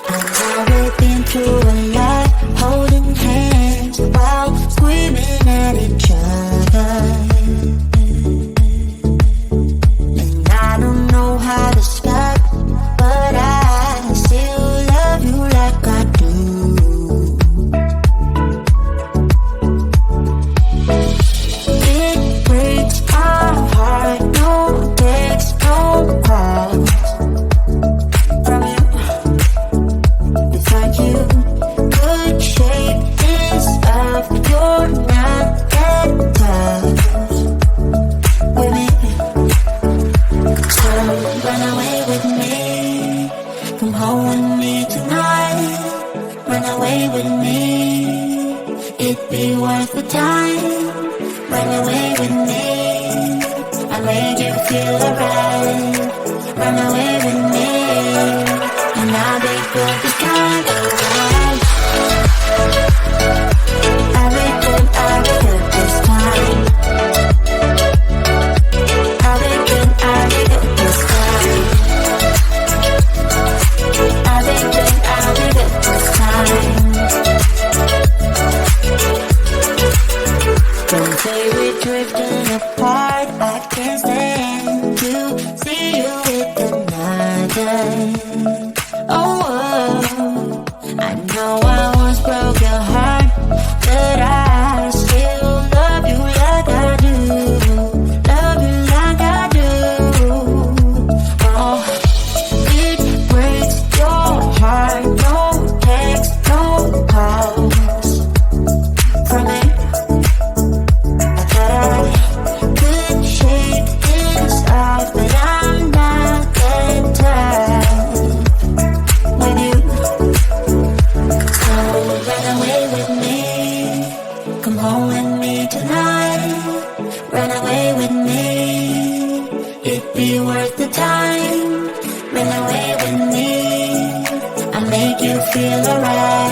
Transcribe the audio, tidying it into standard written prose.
know we've been through a lot, holding hands while screaming at each other. And I don't know how to stop, but I still love you like I do. It breaks my heart, no text, no call from you. It's like you could shake this off, but you're not that tough with me. So run away with me, come home with me tonight. Run away with me, it'd be worth the time. Run away with me, I made you feel alright. Run away with me, and I'll be good this time. I'll be good this time. I'll be good this time. I'll be good this time. Don't say we're drifting apart, I can't stand to see you with another. Oh, I know I once broke your heart, but I still love you like I do. Love you like I do. Oh, it breaks your heart, no text, no calls from me. I thought I could shake this off, but I'm not that tough with you. So run away with me, come home with me tonight. Run away with me, it'd be worth the time. Run away with me, I'll make you feel alright.